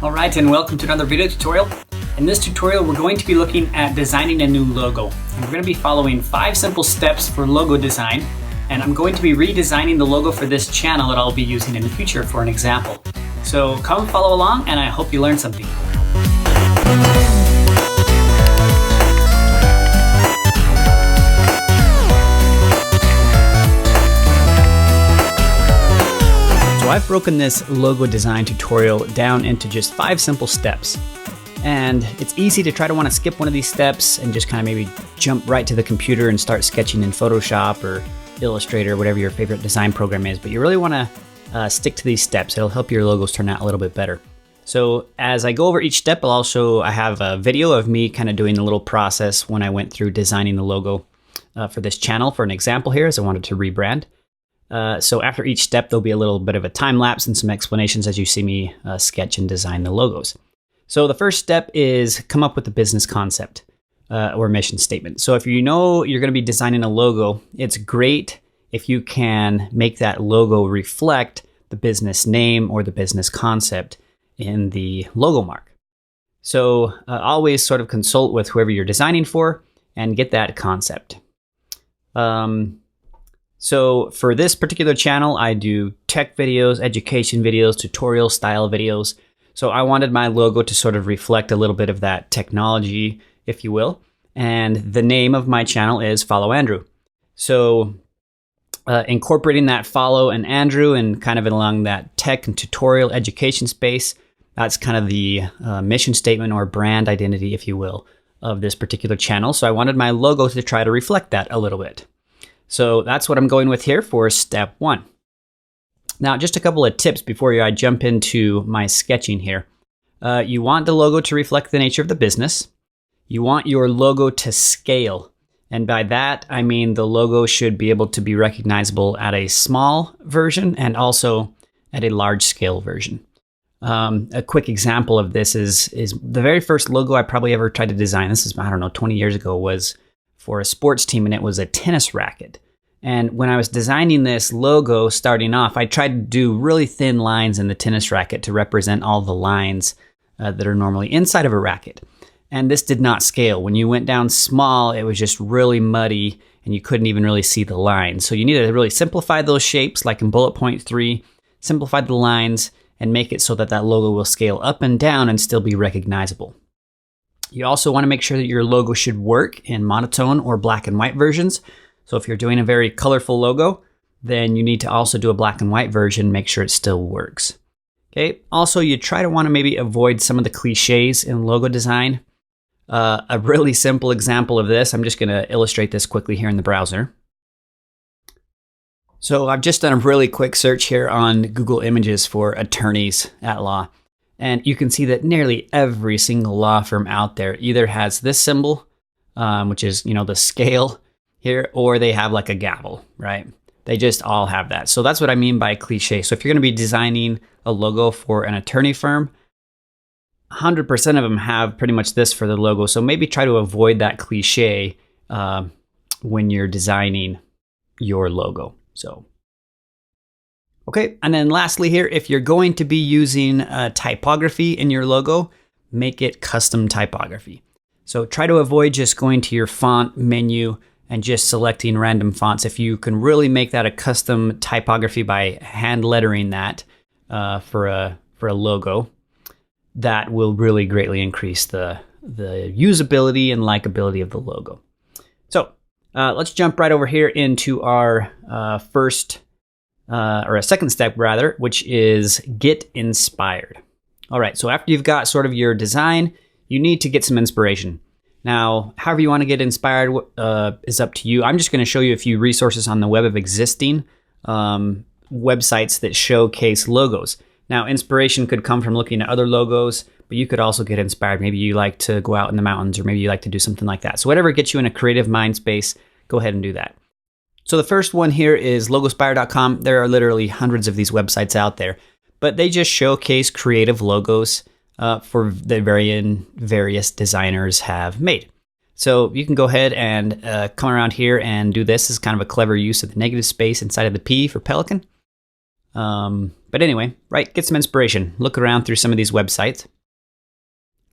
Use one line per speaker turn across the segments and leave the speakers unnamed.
All right, and welcome to another video tutorial. In this tutorial, we're going to be looking at designing a new logo. And we're going to be following 5 simple steps for logo design. And I'm going to be redesigning the logo for this channel that I'll be using in the future for an example. So come follow along, and I hope you learned something. So I've broken this logo design tutorial down into just 5 simple steps. And it's easy to try to want to skip one of these steps and just kind of maybe jump right to the computer and start sketching in Photoshop or Illustrator, whatever your favorite design program is. But you really want to stick to these steps. It'll help your logos turn out a little bit better. So as I go over each step, I have a video of me kind of doing a little process when I went through designing the logo for this channel for an example here, as I wanted to rebrand. So after each step, there'll be a little bit of a time lapse and some explanations as you see me sketch and design the logos. So the first step is come up with the business concept or mission statement. So if you know you're going to be designing a logo, it's great if you can make that logo reflect the business name or the business concept in the logo mark. So always sort of consult with whoever you're designing for and get that concept. So for this particular channel, I do tech videos, education videos, tutorial style videos. So I wanted my logo to sort of reflect a little bit of that technology, if you will. And the name of my channel is Follow Andrew. So incorporating that follow and Andrew and kind of along that tech and tutorial education space, that's kind of the mission statement or brand identity, if you will, of this particular channel. So I wanted my logo to try to reflect that a little bit. So that's what I'm going with here for step 1. Now, just a couple of tips before I jump into my sketching here. You want the logo to reflect the nature of the business. You want your logo to scale. And by that, I mean the logo should be able to be recognizable at a small version and also at a large scale version. A quick example of this is the very first logo I probably ever tried to design. This is, I don't know, 20 years ago, was for a sports team, and it was a tennis racket. And when I was designing this logo starting off, I tried to do really thin lines in the tennis racket to represent all the lines that are normally inside of a racket. And this did not scale. When you went down small, it was just really muddy and you couldn't even really see the lines. So you need to really simplify those shapes, like in bullet point 3, simplify the lines and make it so that that logo will scale up and down and still be recognizable. You also want to make sure that your logo should work in monotone or black and white versions. So if you're doing a very colorful logo, then you need to also do a black and white version, make sure it still works. Okay. Also, you try to want to maybe avoid some of the cliches in logo design. A really simple example of this, I'm just going to illustrate this quickly here in the browser. So I've just done a really quick search here on Google Images for attorneys at law. And you can see that nearly every single law firm out there either has this symbol, which is, the scale here, or they have like a gavel, right? They just all have that. So that's what I mean by cliche. So if you're going to be designing a logo for an attorney firm, 100% of them have pretty much this for the logo. So maybe try to avoid that cliche when you're designing your logo. So. Okay, and then lastly here, if you're going to be using typography in your logo, make it custom typography. So try to avoid just going to your font menu and just selecting random fonts. If you can really make that a custom typography by hand lettering that for a logo, that will really greatly increase the usability and likability of the logo. So let's jump right over here into our second step rather, which is get inspired. All right, so after you've got sort of your design, you need to get some inspiration. Now, however you want to get inspired is up to you. I'm just going to show you a few resources on the web of existing websites that showcase logos. Now, inspiration could come from looking at other logos, but you could also get inspired. Maybe you like to go out in the mountains, or maybe you like to do something like that. So whatever gets you in a creative mind space, go ahead and do that. So the first one here is logospire.com. There are literally hundreds of these websites out there, but they just showcase creative logos for the various designers have made. So you can go ahead and come around here and do this. This is kind of a clever use of the negative space inside of the P for Pelican. But anyway, right, get some inspiration. Look around through some of these websites.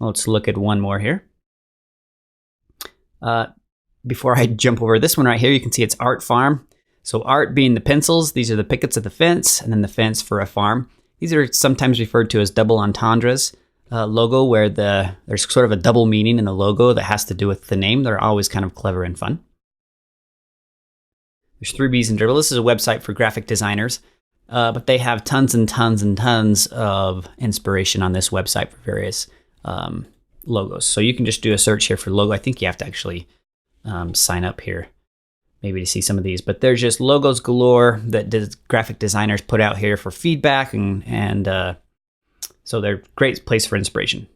Let's look at one more here. Before I jump over this one right here, you can see it's Art Farm. So art being the pencils, these are the pickets of the fence, and then the fence for a farm. These are sometimes referred to as double entendres logo, where there's sort of a double meaning in the logo that has to do with the name. They're always kind of clever and fun. There's 3Bs and Dribble. This is a website for graphic designers, but they have tons and tons and tons of inspiration on this website for various logos. So you can just do a search here for logo. I think you have to actually sign up here maybe to see some of these, but there's just logos galore that graphic designers put out here for feedback, and so they're a great place for inspiration.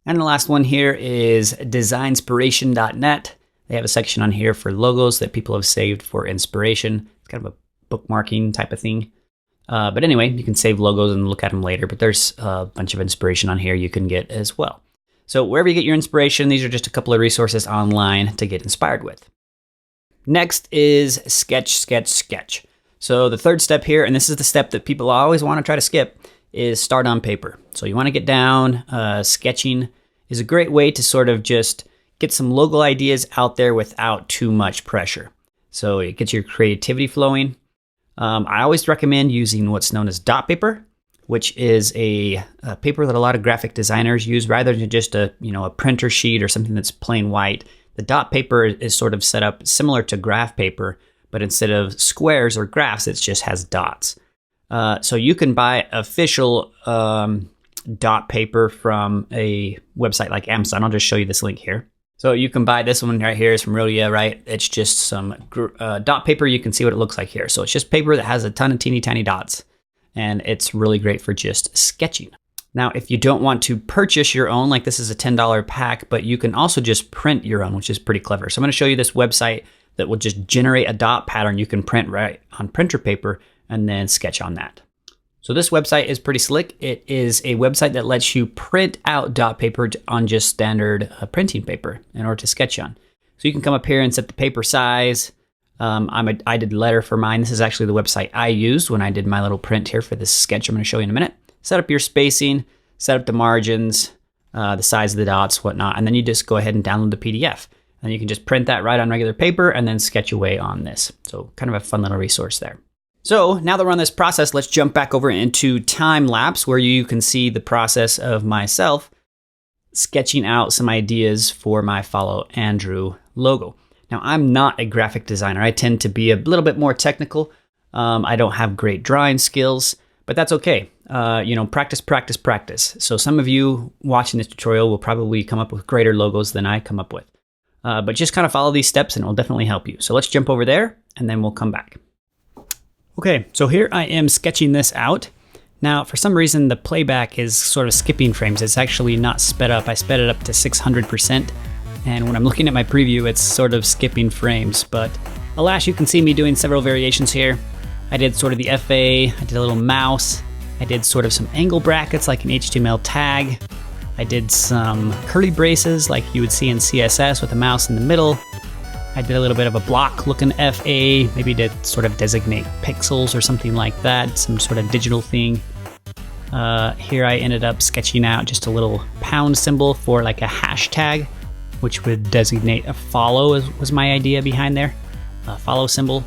And the last one here is designspiration.net. They have a section on here for logos that people have saved for inspiration. It's kind of a bookmarking type of thing. But anyway, you can save logos and look at them later, but there's a bunch of inspiration on here you can get as well. So wherever you get your inspiration, these are just a couple of resources online to get inspired with. Next is sketch, sketch, sketch. So the third step here, and this is the step that people always want to try to skip, is start on paper. So you want to get down. Sketching is a great way to sort of just get some logo ideas out there without too much pressure. So it gets your creativity flowing. I always recommend using what's known as dot paper, which is a paper that a lot of graphic designers use rather than just a printer sheet or something that's plain white. The dot paper is sort of set up similar to graph paper, but instead of squares or graphs, it just has dots. So you can buy official dot paper from a website like Amazon. I'll just show you this link here. So you can buy this one right here. It's from Rhodia, right? It's just some dot paper. You can see what it looks like here. So it's just paper that has a ton of teeny tiny dots, and it's really great for just sketching. Now, if you don't want to purchase your own, like this is a $10 pack, but you can also just print your own, which is pretty clever. So I'm going to show you this website that will just generate a dot pattern you can print right on printer paper and then sketch on that. So this website is pretty slick. It is a website that lets you print out dot paper on just standard printing paper in order to sketch on. So you can come up here and set the paper size. I did letter for mine. This is actually the website I used when I did my little print here for this sketch I'm going to show you in a minute. Set up your spacing, set up the margins, the size of the dots, whatnot, and then you just go ahead and download the PDF. And you can just print that right on regular paper and then sketch away on this. So kind of a fun little resource there. So now that we're on this process, let's jump back over into time lapse where you can see the process of myself sketching out some ideas for my Follow Andrew logo. Now, I'm not a graphic designer. I tend to be a little bit more technical. I don't have great drawing skills, but that's okay. Practice, practice, practice. So some of you watching this tutorial will probably come up with greater logos than I come up with. But just kind of follow these steps and it will definitely help you. So let's jump over there and then we'll come back. Okay, so here I am sketching this out. Now, for some reason, the playback is sort of skipping frames. It's actually not sped up. I sped it up to 600%. And when I'm looking at my preview, it's sort of skipping frames. But alas, you can see me doing several variations here. I did sort of the FA, I did a little mouse. I did sort of some angle brackets like an HTML tag. I did some curly braces like you would see in CSS with a mouse in the middle. I did a little bit of a block looking FA, maybe to sort of designate pixels or something like that, some sort of digital thing. Here I ended up sketching out just a little pound symbol for like a hashtag, which would designate a follow was my idea behind there, a follow symbol.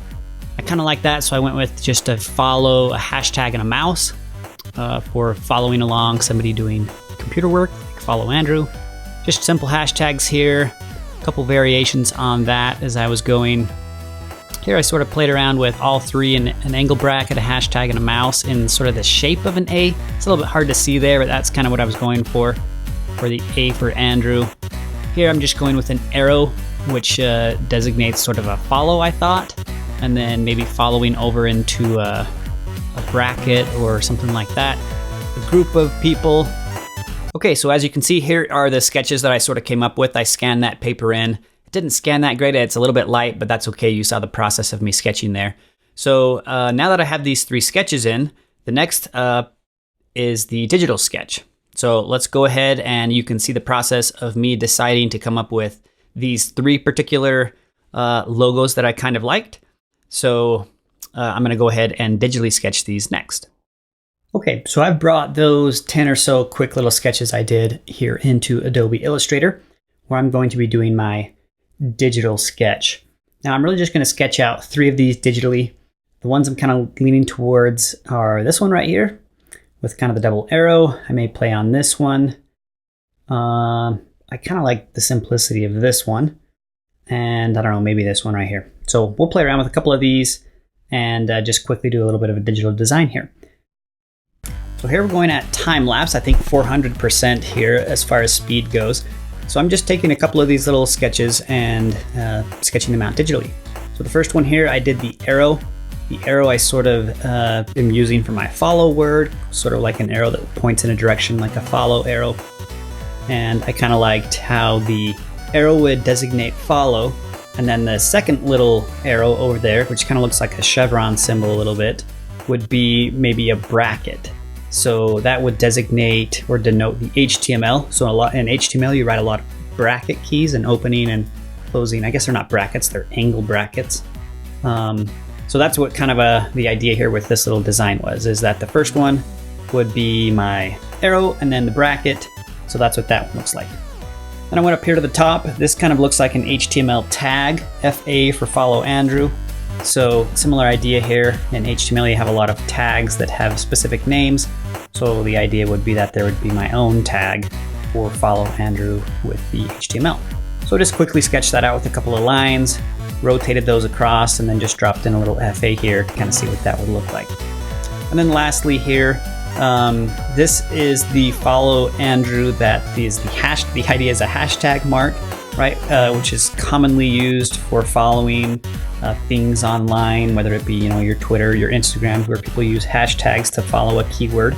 I kind of like that, so I went with just a follow, a hashtag, and a mouse for following along somebody doing computer work, like Follow Andrew. Just simple hashtags here. A couple variations on that as I was going. Here I sort of played around with all three, an angle bracket, a hashtag, and a mouse in sort of the shape of an A. It's a little bit hard to see there, but that's kind of what I was going for the A for Andrew. Here I'm just going with an arrow, which designates sort of a follow, I thought, and then maybe following over into a bracket or something like that. A group of people. Okay, so as you can see, here are the sketches that I sort of came up with. I scanned that paper in. It didn't scan that great. It's a little bit light, but that's okay. You saw the process of me sketching there. So now that I have these three sketches in, the next is the digital sketch. So let's go ahead and you can see the process of me deciding to come up with these three particular logos that I kind of liked. So I'm going to go ahead and digitally sketch these next. Okay, so I've brought those 10 or so quick little sketches I did here into Adobe Illustrator, where I'm going to be doing my digital sketch. Now I'm really just going to sketch out 3 of these digitally. The ones I'm kind of leaning towards are this one right here with kind of the double arrow. I may play on this one. I kind of like the simplicity of this one. And I don't know, maybe this one right here. So we'll play around with a couple of these and just quickly do a little bit of a digital design here. So here we're going at time lapse, I think 400% here as far as speed goes. So I'm just taking a couple of these little sketches and sketching them out digitally. So the first one here, I did the arrow. The arrow I sort of am using for my follow word, sort of like an arrow that points in a direction like a follow arrow. And I kind of liked how the arrow would designate follow, and then the second little arrow over there, which kind of looks like a chevron symbol a little bit, would be maybe a bracket. So that would designate or denote the HTML. So in HTML you write a lot of bracket keys and opening and closing. I guess they're not brackets, they're angle brackets. So that's what kind of the idea here with this little design was, is that the first one would be my arrow and then the bracket. So that's what that one looks like. Then I went up here to the top. This kind of looks like an HTML tag, FA for follow Andrew. So similar idea here. In HTML you have a lot of tags that have specific names. So the idea would be that there would be my own tag for follow Andrew with the HTML. So just quickly sketched that out with a couple of lines, rotated those across, and then just dropped in a little FA here to kind of see what that would look like. And then lastly here, this is the follow Andrew that is the idea is a hashtag mark, right? Which is commonly used for following things online, whether it be, your Twitter, your Instagram, where people use hashtags to follow a keyword,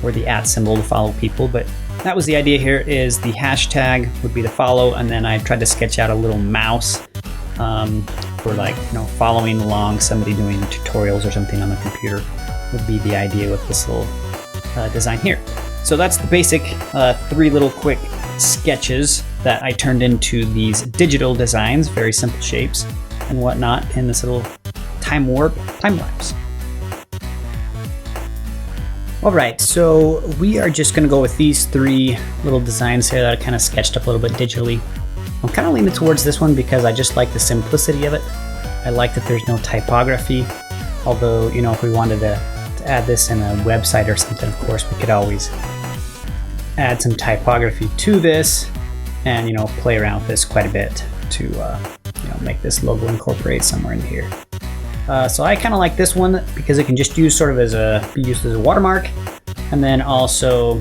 or the @ symbol to follow people. But that was the idea here, is the hashtag would be the follow, and then I tried to sketch out a little mouse for following along somebody doing tutorials or something on the computer would be the idea with this little design here. So that's the basic 3 little quick sketches that I turned into these digital designs, very simple shapes and whatnot, in this little time lapse. All right, so we are just gonna go with these 3 little designs here that I kind of sketched up a little bit digitally. I'm kind of leaning towards this one because I just like the simplicity of it. I like that there's no typography, although, if we wanted to add this in a website or something, of course, we could always add some typography to this and, play around with this quite a bit to, make this logo incorporate somewhere in here. So I kind of like this one because it can just use be used as a watermark, and then also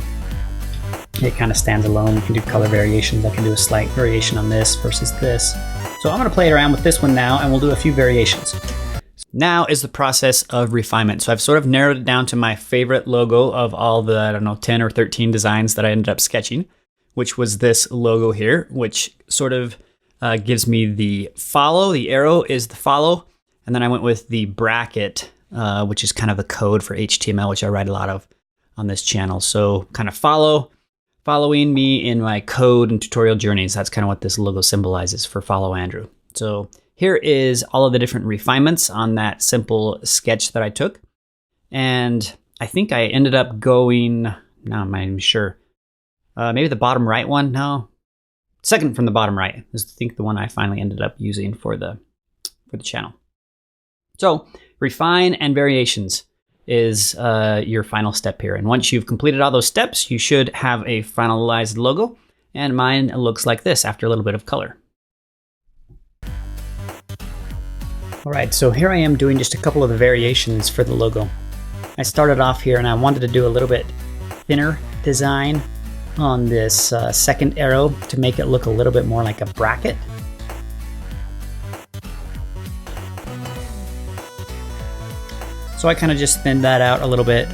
it kind of stands alone. You can do color variations. I can do a slight variation on this versus this. So I'm going to play around with this one now, and we'll do a few variations. Now is the process of refinement. So I've sort of narrowed it down to my favorite logo of all the, 10 or 13 designs that I ended up sketching, which was this logo here, which sort of gives me the follow. The arrow is the follow. And then I went with the bracket, which is kind of the code for HTML, which I write a lot of on this channel. So kind of following me in my code and tutorial journeys. That's kind of what this logo symbolizes for follow Andrew. So here is all of the different refinements on that simple sketch that I took. And I think I ended up going, now I'm not even sure, maybe the bottom right one? No, second from the bottom right is, I think, the one I finally ended up using for the channel. So refine and variations is your final step here. And once you've completed all those steps, you should have a finalized logo. And mine looks like this after a little bit of color. All right, so here I am doing just a couple of the variations for the logo. I started off here and I wanted to do a little bit thinner design on this second arrow to make it look a little bit more like a bracket. So I kind of just thinned that out a little bit,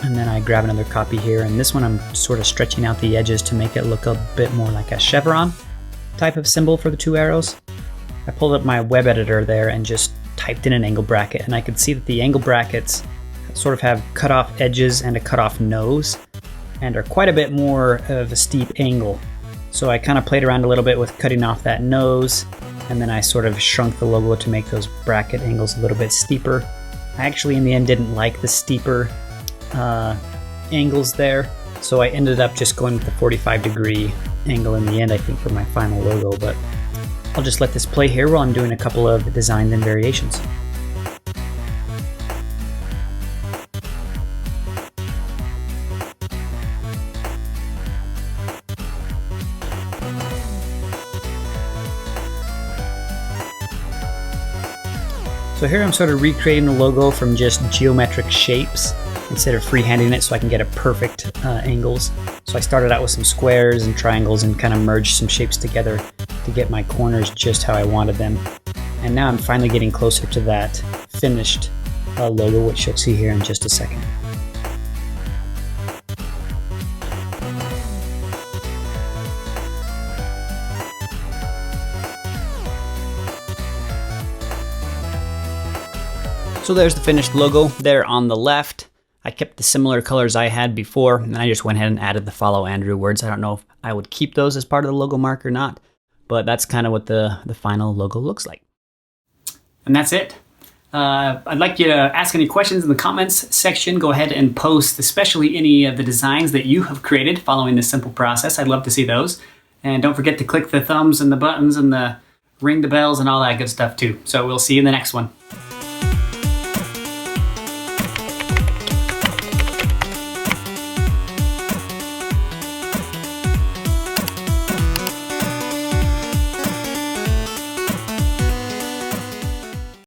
and then I grab another copy here, and this one I'm sort of stretching out the edges to make it look a bit more like a chevron type of symbol for the 2 arrows. I pulled up my web editor there and just typed in an angle bracket, and I could see that the angle brackets sort of have cut off edges and a cut off nose and are quite a bit more of a steep angle. So I kind of played around a little bit with cutting off that nose, and then I sort of shrunk the logo to make those bracket angles a little bit steeper. I actually in the end didn't like the steeper angles there. So I ended up just going with the 45-degree angle in the end, I think, for my final logo, but I'll just let this play here while I'm doing a couple of designs and variations. So here I'm sort of recreating the logo from just geometric shapes instead of freehanding it so I can get a perfect angles. So I started out with some squares and triangles and kind of merged some shapes together to get my corners just how I wanted them. And now I'm finally getting closer to that finished logo, which you'll see here in just a second. So there's the finished logo there on the left. I kept the similar colors I had before, and I just went ahead and added the Follow Andrew words. I don't know if I would keep those as part of the logo mark or not, but that's kind of what the final logo looks like. And that's it. I'd like you to ask any questions in the comments section. Go ahead and post, especially any of the designs that you have created following this simple process. I'd love to see those. And don't forget to click the thumbs and the buttons and the ring the bells and all that good stuff too. So we'll see you in the next one.